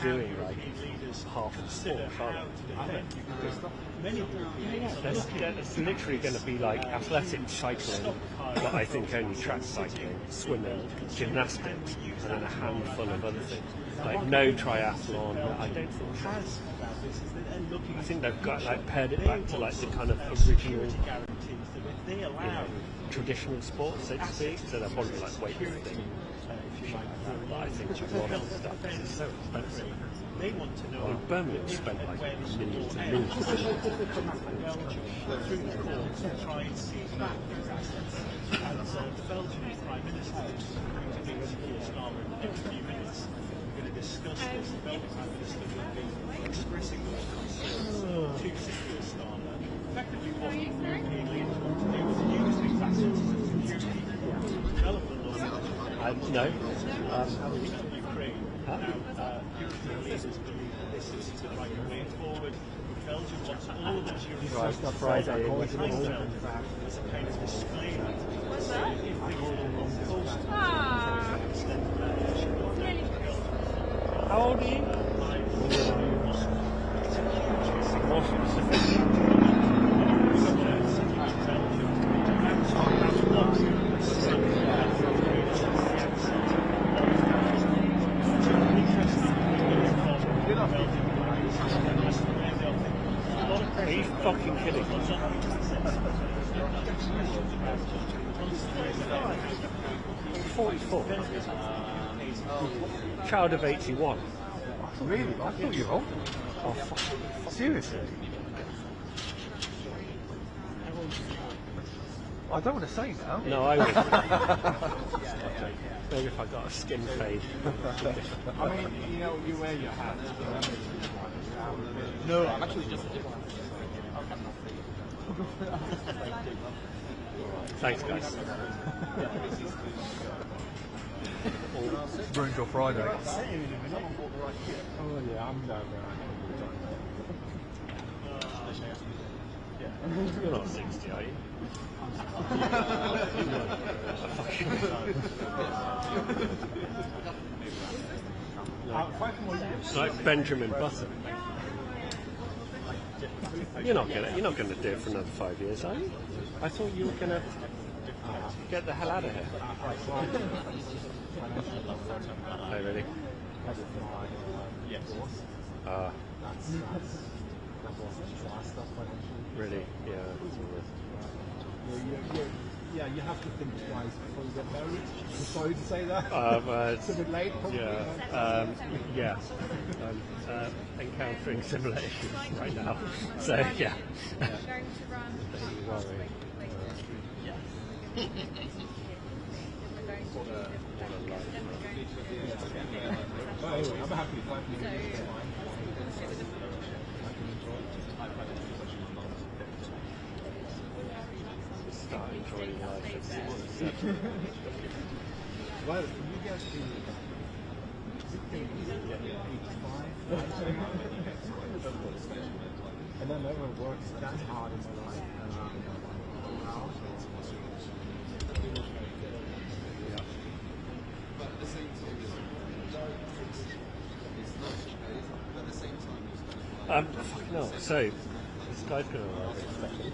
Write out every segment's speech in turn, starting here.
doing like half the sport, aren't they? It's literally going to be like athletic cycling, but I think only track cycling, swimming, gymnastics, and then a handful of other things. Like no triathlon, I don't think has. I think they've got like pared it back to like the kind of original, traditional sports, so to speak. So they're probably like weightlifting. But I think a lot of stuff is so expensive. They want to know. Birmingham spent like millions and millions through the courts to try and see back these assets. And the Belgian Prime Minister is going to meet Keir Starmer in the next few minutes. We're going to discuss this. The Belgian Prime Minister will be expressing those concerns to Keir Starmer. Effectively, what European leaders want to do is use these assets as security to develop the law. No. Ukraine. European leaders believe that this is the right way forward. Belgium wants all of its European as a kind of display. What's that? How old are you? More specific. Are you fucking kidding? 44. Child of 81. Really? I thought you were old. Oh, fuck. Seriously? I don't want to say now. No, I would. Maybe if I got a skin fade. I mean, you wear your hat. No, I'm actually just a different. Thanks, guys. Ruined your Friday. Oh, yeah, I'm down there. You're not 60, are you? It's like Benjamin Button. You're not gonna do it for another 5 years, are you? I thought you were gonna get the hell out of here. Oh, really? Really? Yeah. Yeah, you have to think twice before you get married. I'm sorry to say that. It's a bit late, probably. Yeah. I'm encountering similar issues right now. So, yeah. Anyway, I'm happy to find you. Start enjoying life at 67. Well, you guys do 85, and then never works that hard in my life. But at the same time, fucking hell. So, this guy's going to arrive in a second.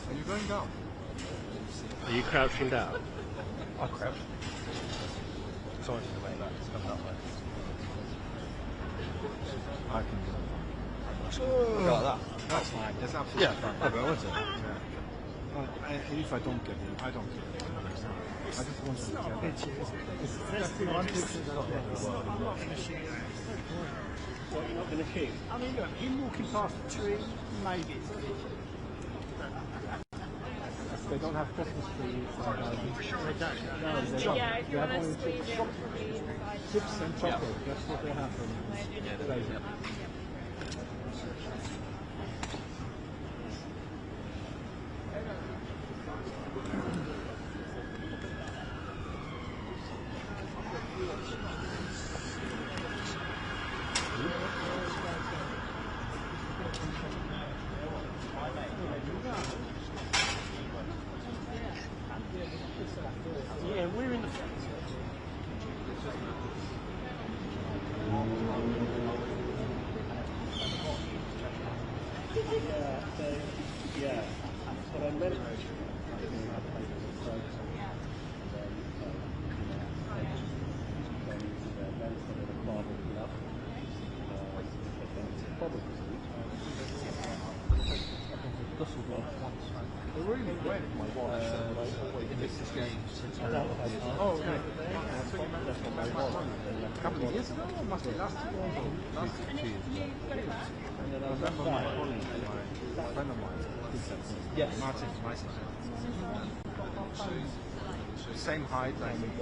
Are you going down? Are you crouching down? I'll crouch. Sorry for the way that it's coming up there. I can do that. Like that. That's fine. That's absolutely fine. I will, isn't it? Yeah. And if I don't get in, I don't get in. I just want to get in. I'm not going to shoot. What, you're not going to shoot? I mean, look, him walking past the tree, maybe. They don't have Christmas trees. They don't. No, they don't. Yeah, if you want to squeeze it, chips and chocolate. That's what they have from Belgium. But I meant Really? When? In this game. Oh, okay. So you met a couple of years ago, or must be last year? Last 2 years ago. I remember my colleague, my friend of mine, Yes. Martin, same height, I think.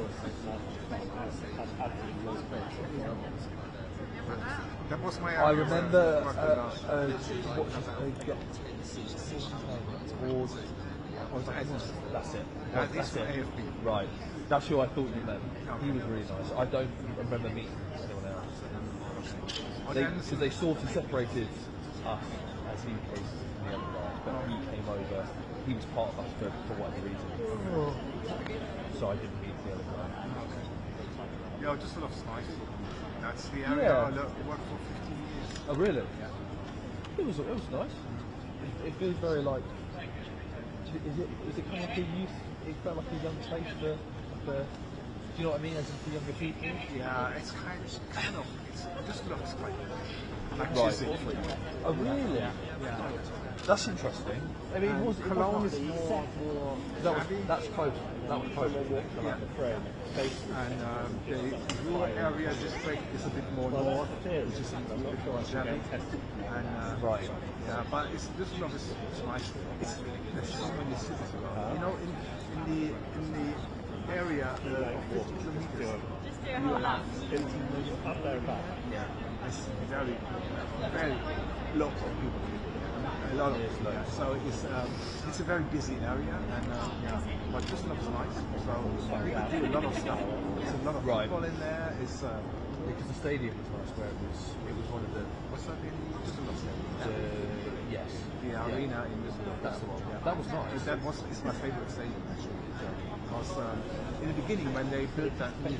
That was my I remember that's it. That's it. AFB. Right. That's who I thought you meant. He was really nice. I don't remember meeting anyone else. Because they sort of separated us as he came from the other guy, but he came over. He was part of us for whatever reason. So I didn't meet the other guy. Yeah, just sort of nice. That's the area I worked for 15 years. Oh really? Yeah. It was nice. It feels very like. Is it kind of like a youth? It felt like a young place for. Do you know what I mean? As in for younger people. Yeah, it's kind of. It just looks like. Right. Oh really? Yeah. That's interesting. I mean, it was Cologne is more that's close. That was close. Yeah. And the rural area district is a bit more north, which is a bit more angelic. And right. Yeah, but Düsseldorf is nice. There's so many cities around. You know, in the area of 50 kilometers, you have 18 million up there back. Yeah, it's very lots of people. A lot of people. Yeah. So it's a very busy area, and but Düsseldorf is nice. So we could do a lot of stuff. There's a lot of people in there. It's because the stadium was nice, where it was one of the. What's that in Düsseldorf stadium? Yes. The arena in Düsseldorf. That's the one. Yeah. That was nice. It's my favorite stadium actually. Because in the beginning when they built that when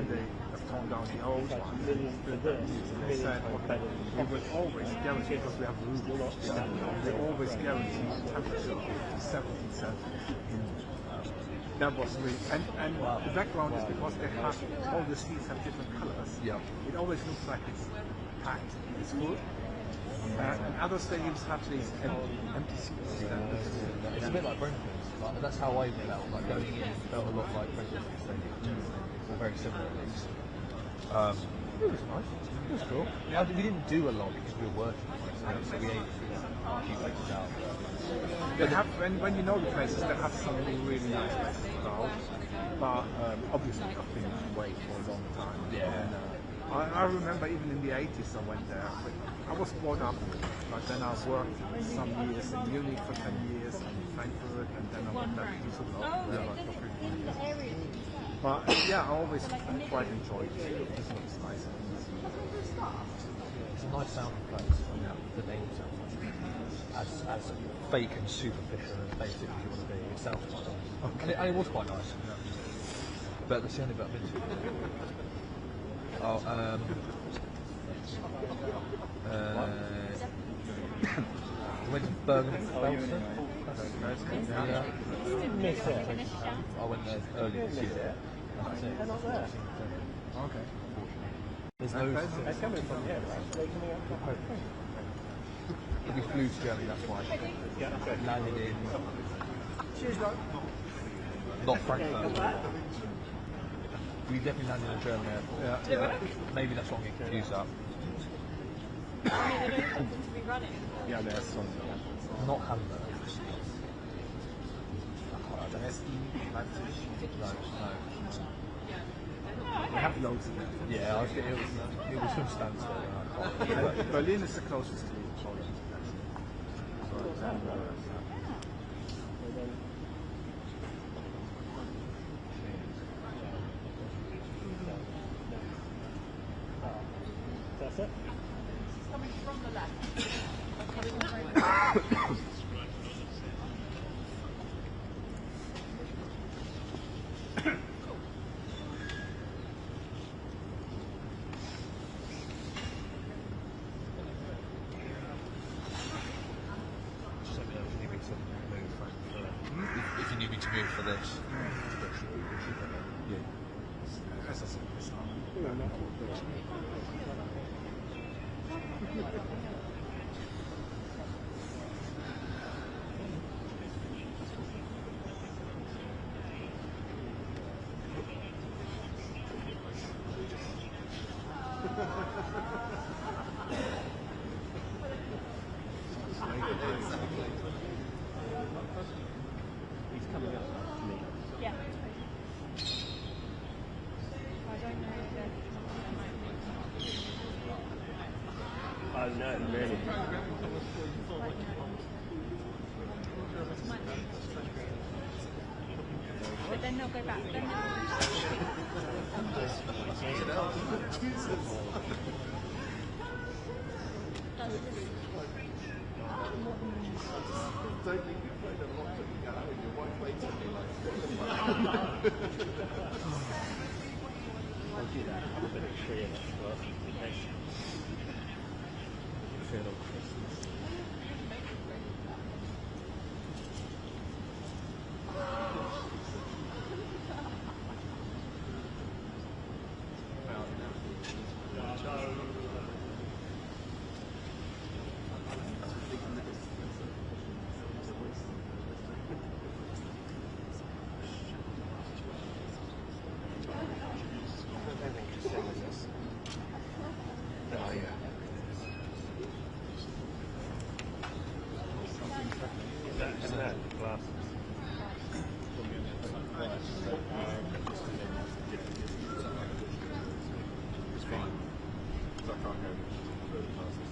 they torn down the old one, they said, okay, we will always guarantee, because we have rules, they always guarantee temperature of 17 Celsius. That was really, and the background is because they have, all the seats have different colors. Yeah. It always looks like it's packed, it's full. And other stadiums have these empty seats. It's a bit like Brentford. Like, that's how I felt. Like going in, felt a lot like Brentford Stadium. Or very similar at least. It was nice. It was cool. Yeah. We didn't do a lot because we were working, so we ate a few places out. They have, when you know the places, they have some really nice places to go. But obviously I've been away for a long time. Yeah. And, I remember even in the 80s I went there. I was brought up, but then I worked some years in Munich for 10 years, and in Frankfurt, and then I went back to Düsseldorf for 15 years. But yeah, I always quite enjoyed it. It just looks nice and easy. It's a nice sounding place. The name sounds as fake and superficial and basic as you want to be. It sounds quite nice. Okay. And it was quite nice. Yeah. But that's the only bit I've been to. Went to Belgium. I went there early this year. They're not there. Okay. There's no. They're coming from here, right? They're coming up from We flew to Germany, that's why. Landed in. Not Frankfurt. We definitely landed in a German airport. Yeah. Maybe that's what we confused up. Yeah, there's some. Not Hamburg. No. We have loads of them. Yeah, I was getting, it was from Stansted. Berlin is the closest to Poland. That's it. Coming from the left. contribute for this. Yeah. As I said, it's not. He's coming up to me. Yeah. I don't know Oh no, really? but then they'll go back. Then Don't think you've played a lot to get out of your wife later. I'll do that. I'm a bit of tree in it, but okay. Is that glasses? It's fine. Because I can't go further past this.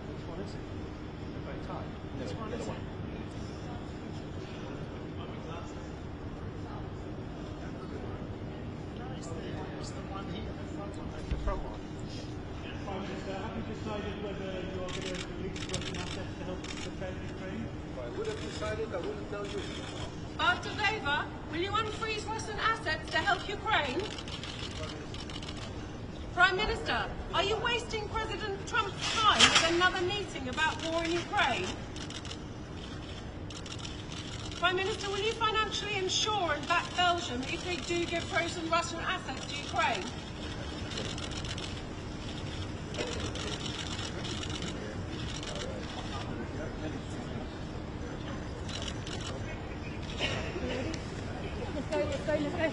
Which one is it? Very tight. Which one is it? No, it's the one here. The front one. Prime Minister, have you decided whether you're going to release Russian assets to help defend Ukraine? If I would have decided, I wouldn't tell you. After Wever, will you unfreeze Russian assets to help Ukraine? Prime Minister, are you wasting President Trump's time with another meeting about war in Ukraine? Prime Minister, will you financially ensure and back Belgium if they do give frozen Russian assets to Ukraine? let's go.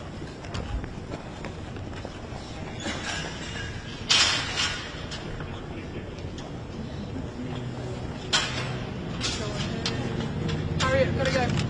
Harriet, gotta go.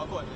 I've got it.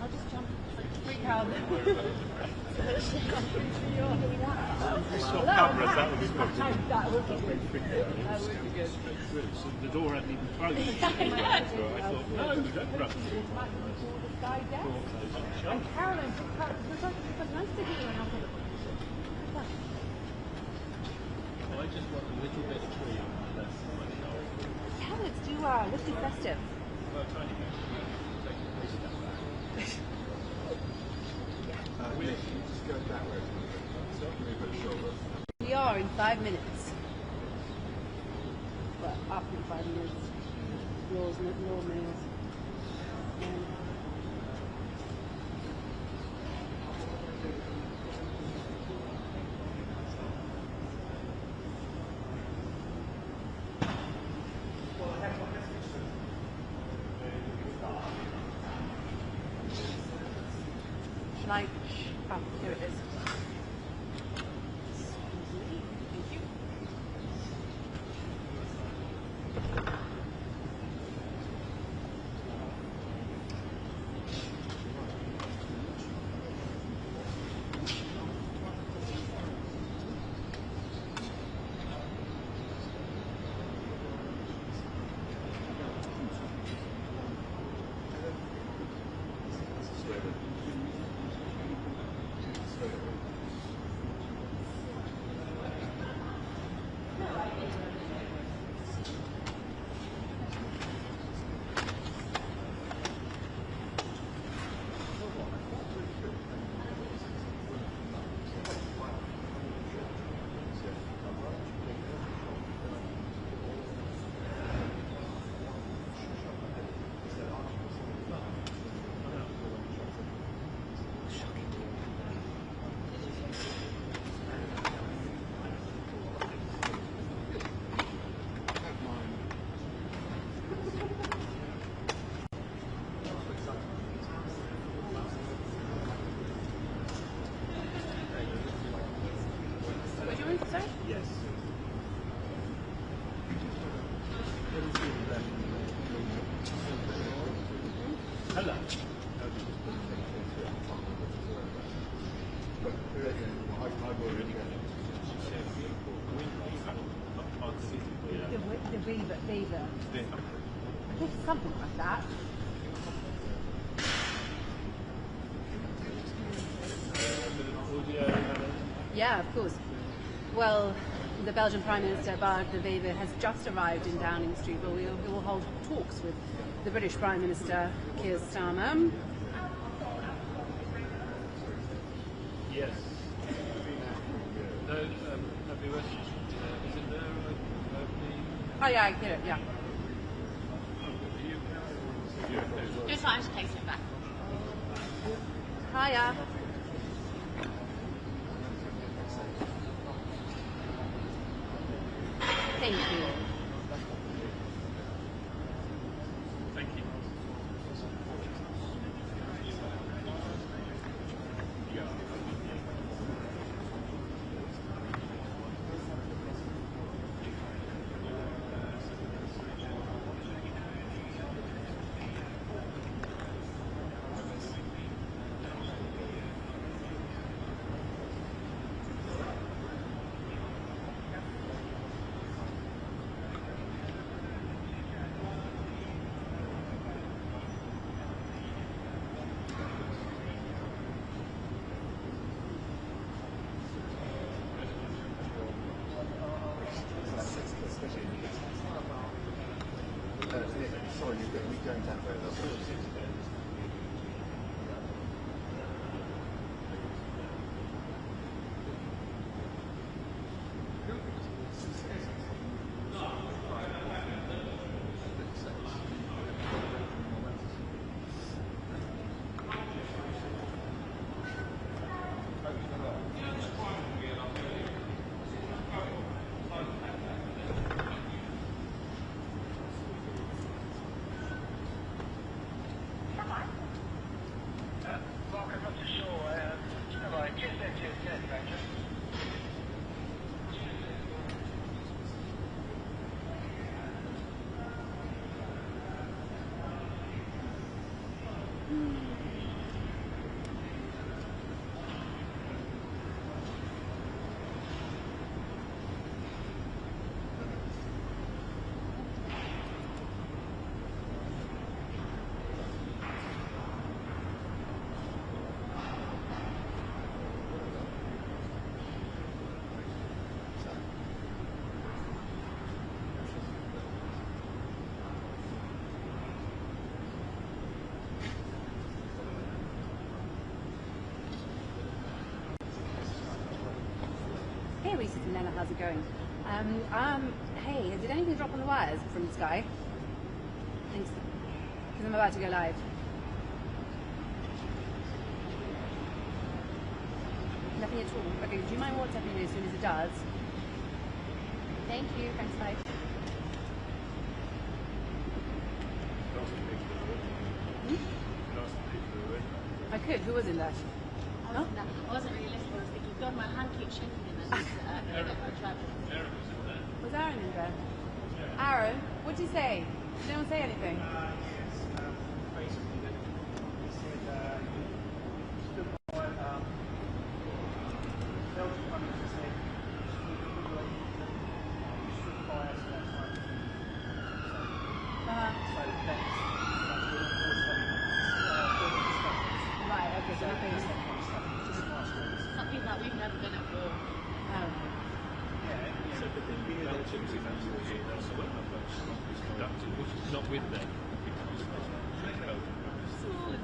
I'll just jump. Freak out. Swap cameras, that would be good. That would be good. That would be good. So the door hadn't even closed. So I thought, no, don't rush. And Caroline, it was nice to hear when I was I just want a little bit of tree on the left of my shoulder. yeah, let's do festive. Well, tiny bit. Take a step back. Just go that way. Move it shoulder. We are in 5 minutes. Well, after 5 minutes. Yours, your meals. Like, oh, here it is. Thank you. What do you want to say? Yes. Hello. I've already got it. The Wever. I think something like that. Yeah, of course. Well, the Belgian Prime Minister Bart Wever has just arrived in Downing Street, where we will hold talks with the British Prime Minister Keir Starmer. Yes. No, happy with is it there? Oh yeah, I get it. Yeah. Just like I just placed it back. Hiya. Thank you. Thank you. Sorry, you're going that way. how's it going? Hey, did anything drop on the wires from Sky? Thanks. Because I'm about to go live. Nothing at all. Okay, do you mind WhatsApping me as soon as it does? Thank you. Thanks, bye. I could. Who was in that? I wasn't really listening. I was thinking, God, my hand keeps shaking in this. Was Aaron in there? Aaron, what did you say? Did anyone say anything? Basically, he said stood by Belgian Prime Minister said stood by us that time. So that's Right, okay, so nothing. Something that we've never been at war. Oh. so the thing with Belgium is conducted, which is not with them. Small and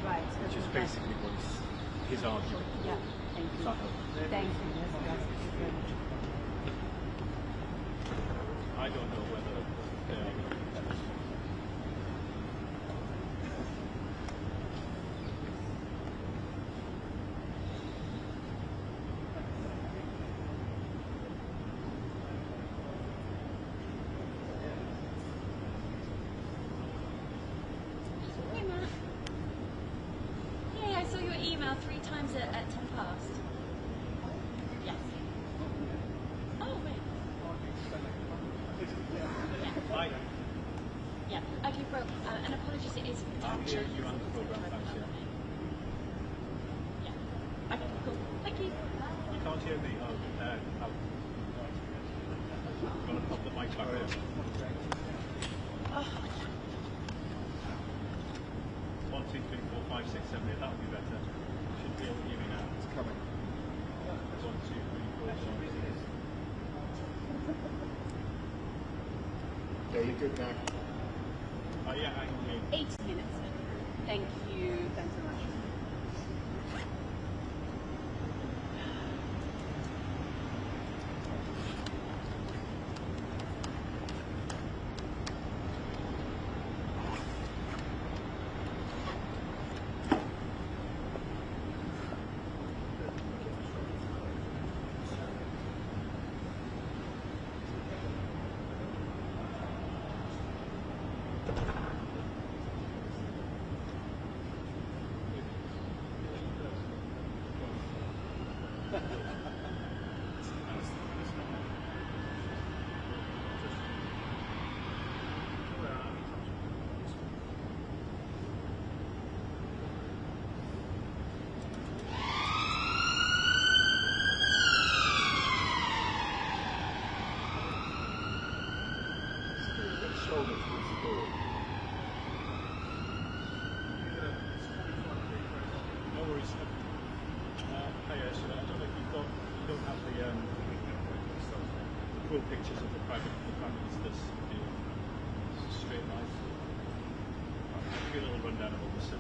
Right. Which is basically what his argument. Yeah, thank you. Thank you. That's very much. I don't know whether they are independent. Hey, Matt. Hey, I saw your email 3 times at 10 past. Yes. Oh, wait. Hi. Yeah. Okay, bro. And apologies, it is I'm hearing you on the programme, thanks, yeah. Yeah. Okay, cool. Thank you. You can't hear me. I'm going to pop the mic back up. 1, 2, 3, 4, 5, 6, 7, 8. That would be better. Should be able to hear me now. It's coming. 1, 2, 3, 4, 5, 6. Yeah, you're good now. Oh yeah, I can hear you. 8 minutes. Thank you. Thanks so much. No worries. Hey, Ursula, I don't know if you don't have the full pictures of the Prime Minister's straight life. I'll give you a little rundown of what was said.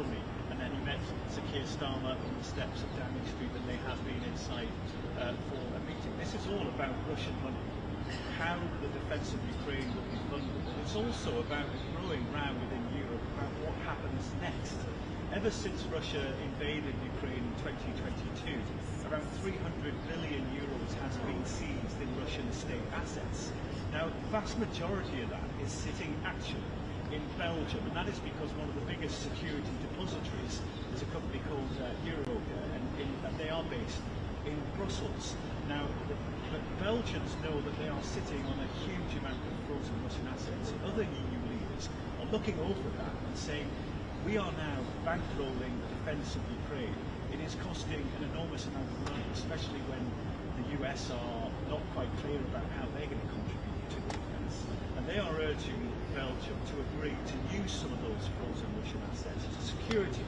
tell me. And then he met Sir Keir Starmer on the steps of Downing Street, and they have been inside for a meeting. This is all about Russian money, how the defence of Ukraine will be funded. And it's also about a growing row within Europe about what happens next. Ever since Russia invaded Ukraine in 2022, around 300 billion euros has been seized in Russian state assets. Now, the vast majority of that is sitting actually in Belgium, and that is because one of the biggest security depositories is a company called Euroclear, and they are based in Brussels. Now, the Belgians know that they are sitting on a huge amount of frozen Russian assets. Other EU leaders are looking over that and saying, we are now bankrolling the defence of Ukraine. It is costing an enormous amount of money, especially when the US are not quite clear about how they're going to contribute to the defence. And they are urging Belgium to agree to use some of those frozen Russian assets as security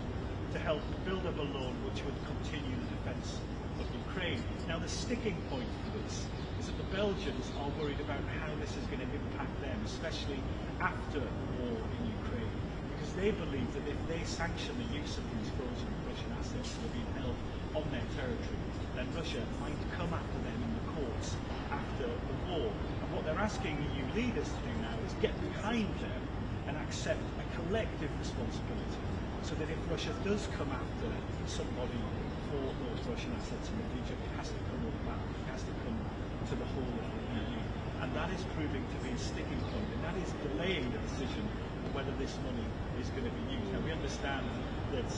to help build up a loan which would continue the defence of Ukraine. Now, the sticking point for this is that the Belgians are worried about how this is going to impact them, especially after the war in Ukraine, because they believe that if they sanction the use of these frozen Russian assets that are being held on their territory, then Russia might come after them in the courts after the war. And what they're asking EU leaders to do now is get behind them and accept a collective responsibility, so that if Russia does come after somebody for those Russian assets in the region, it has to come up back, it has to come to the whole of the EU. And that is proving to be a sticking point, and that is delaying the decision of whether this money is going to be used. Now, we understand that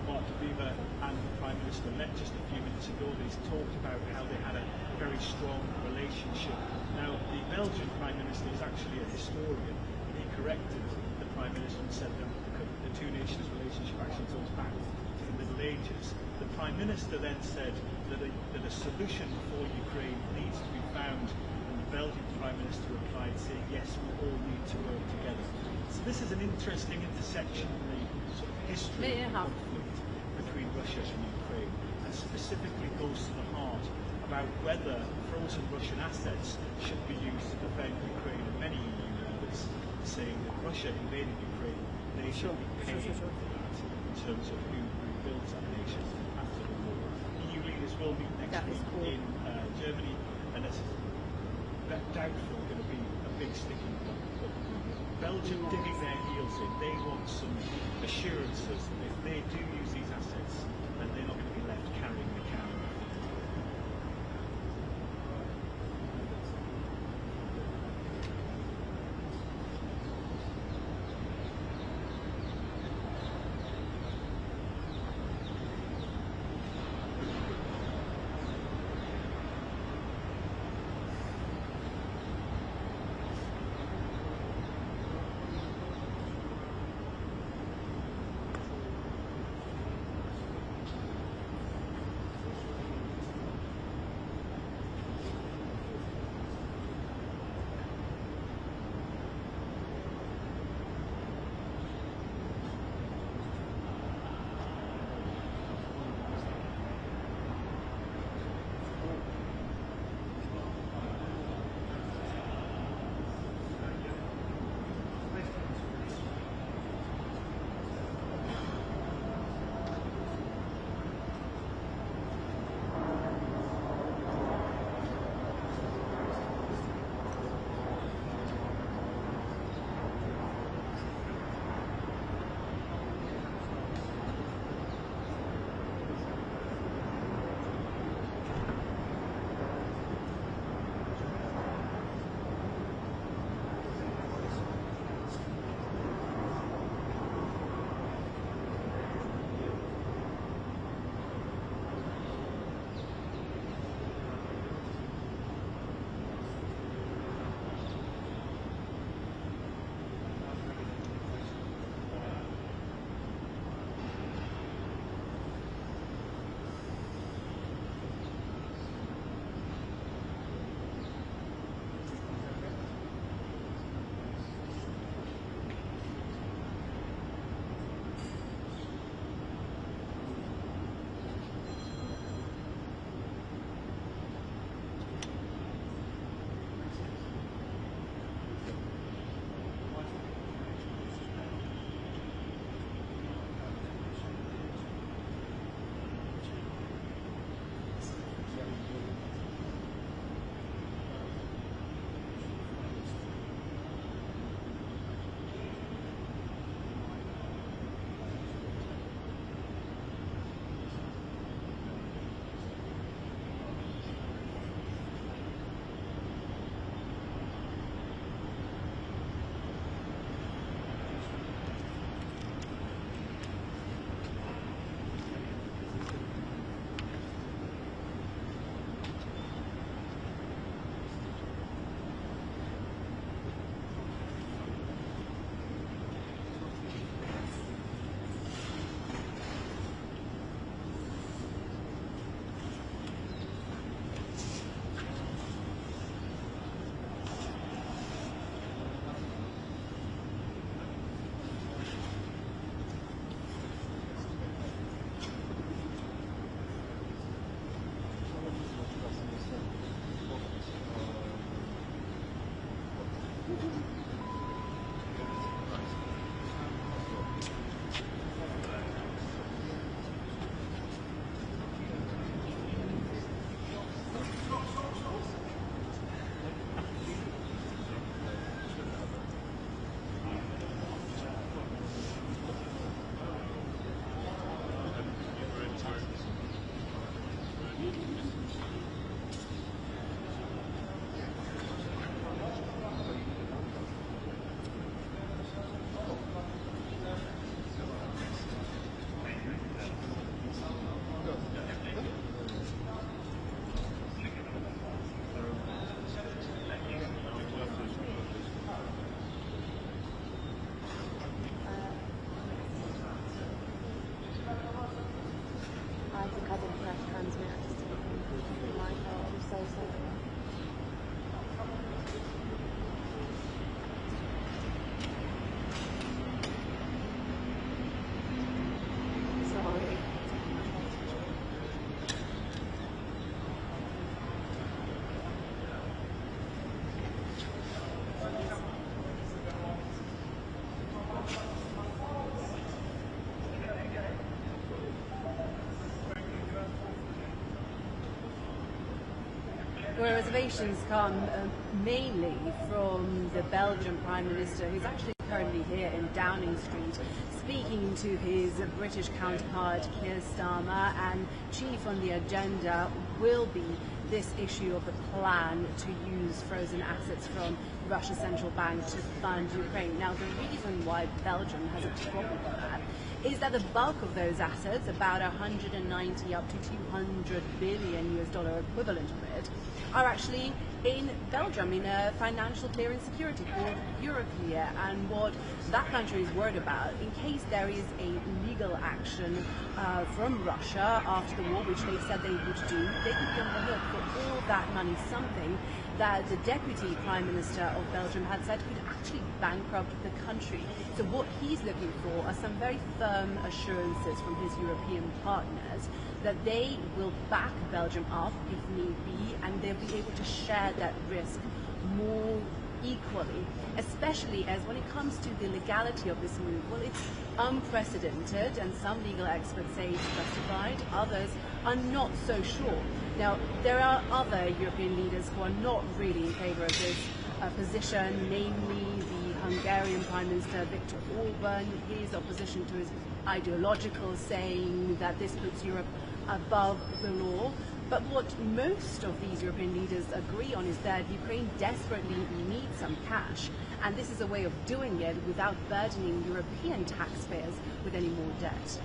Bart Wever and the Prime Minister met just a few minutes ago. They talked about how they had a very strong relationship. Now, the Belgian Prime Minister is actually a historian. He corrected the Prime Minister and said that the two nations' relationship actually goes back to the Middle Ages. The Prime Minister then said that a solution for Ukraine needs to be found, and the Belgian Prime Minister replied saying, yes, we all need to work together. So this is an interesting intersection in the sort of history of the conflict between Russia and Ukraine, and specifically goes to the heart about whether frozen Russian assets should be used to defend Ukraine. And many EU leaders saying that Russia invaded Ukraine, they should be paying for that in terms of who builds that nation after the war. EU leaders will meet next week in Germany, and it's doubtful going to be a big sticking point. But Belgium digging their heels in, they want some assurances that if they do use these assets, then they're not going to be left carrying the can. Well, reservations come mainly from the Belgian Prime Minister, who's actually currently here in Downing Street, speaking to his British counterpart Keir Starmer, and chief on the agenda will be this issue of the plan to use frozen assets from Russia's central bank to fund Ukraine. Now, the reason why Belgium has a problem with that is that the bulk of those assets, about 190 up to 200 billion US dollar equivalent of it, are actually in Belgium in a financial clearing security called Euroclear. And what that country is worried about, in case there is a legal action from Russia after the war, which they said they would do, they could be on the hook for all that money, something that the Deputy Prime Minister of Belgium had said could actually bankrupt the country. So what he's looking for are some very firm assurances from his European partners that they will back Belgium up if need be, and they'll be able to share that risk more equally, especially as when it comes to the legality of this move, well, it's unprecedented, and some legal experts say it's justified, others are not so sure. Now, there are other European leaders who are not really in favour of this position, namely the Hungarian Prime Minister Viktor Orban. His opposition to his ideological, saying that this puts Europe above the law. But what most of these European leaders agree on is that Ukraine desperately needs some cash, and this is a way of doing it without burdening European taxpayers with any more debt.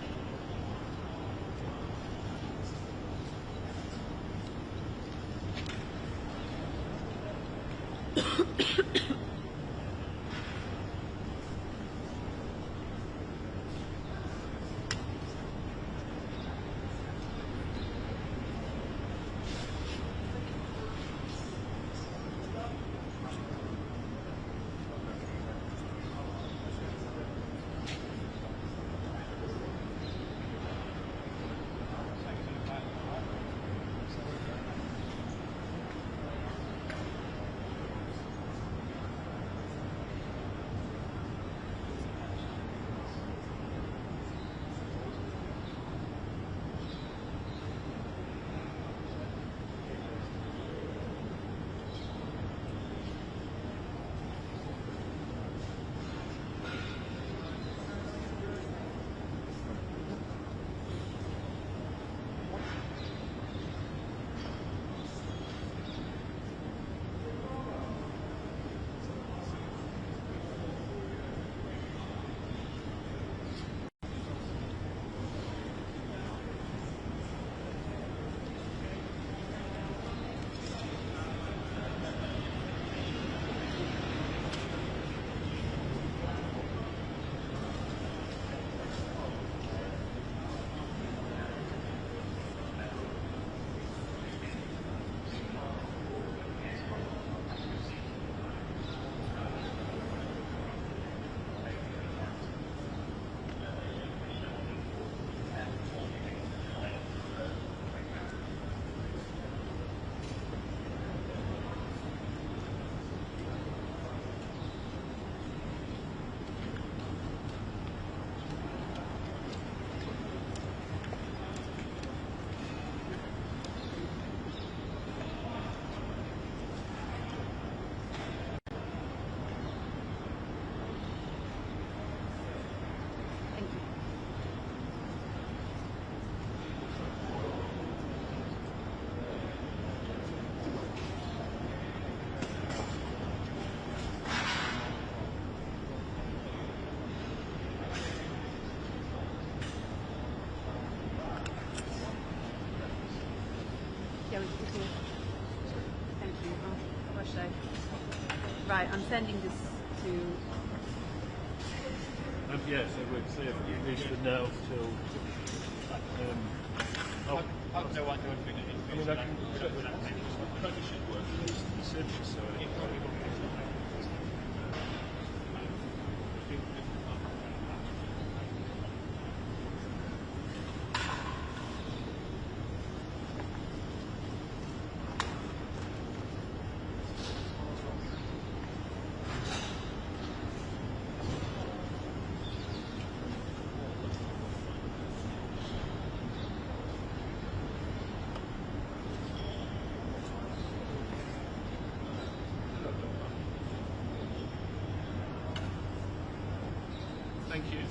Thank you. Oh, what should I? Right, I'm sending this to. Yes, it would. So if you reach the now till. I don't want to do anything. I mean, I can. Probably should work for the service, so. Thank you.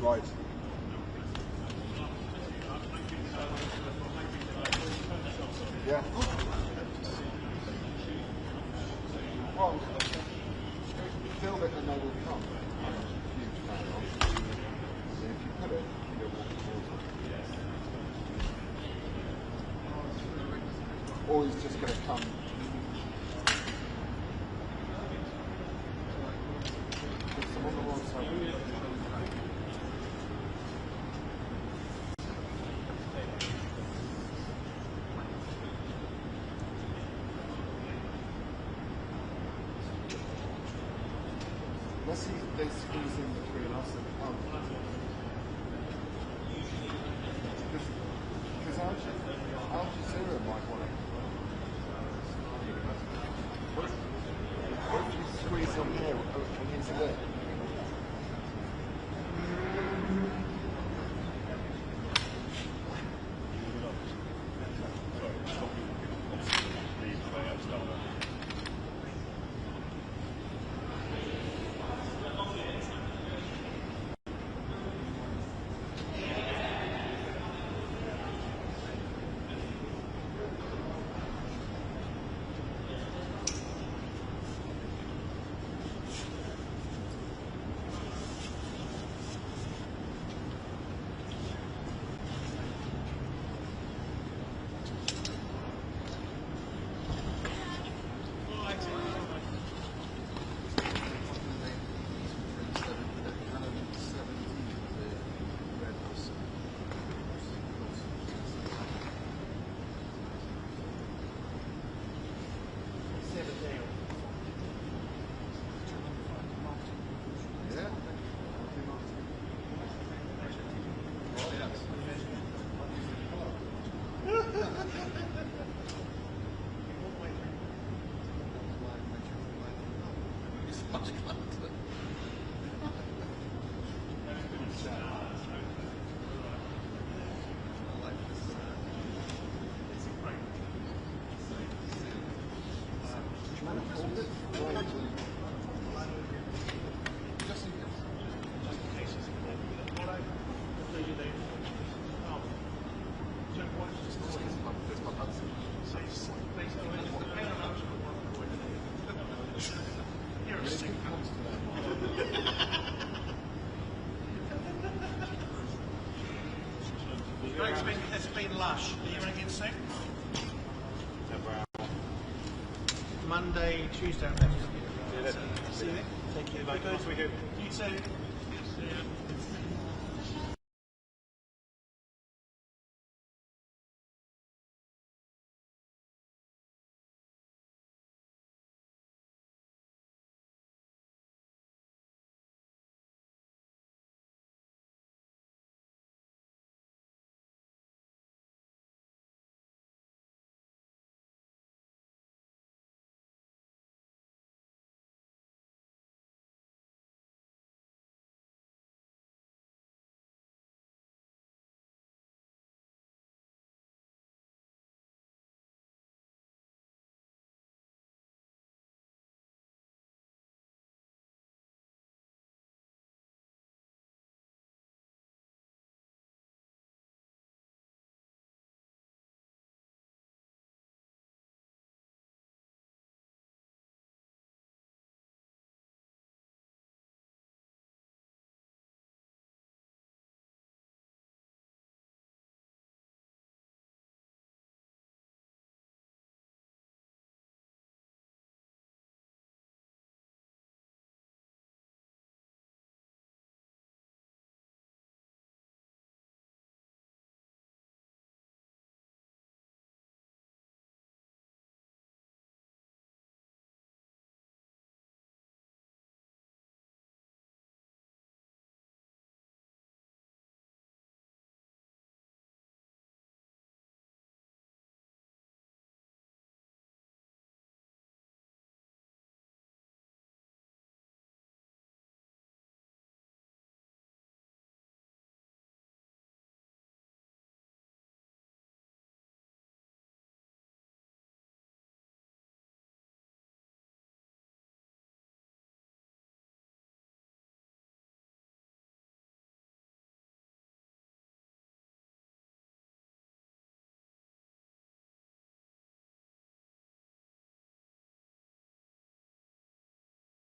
Right. Yeah. Well, still that the noble Trump. I'm a huge fan of. So if you put it, you'll walk towards it. Or he's just going to come. I'm on the wrong side. Let's see if they squeeze in between us and Trump. Because Al Jazeera might want it. What if you squeeze on here and into there? embarrassing. It's been lush. Are you running in soon? Monday, Tuesday, I'm next. See you then. Take care. Bye. You too.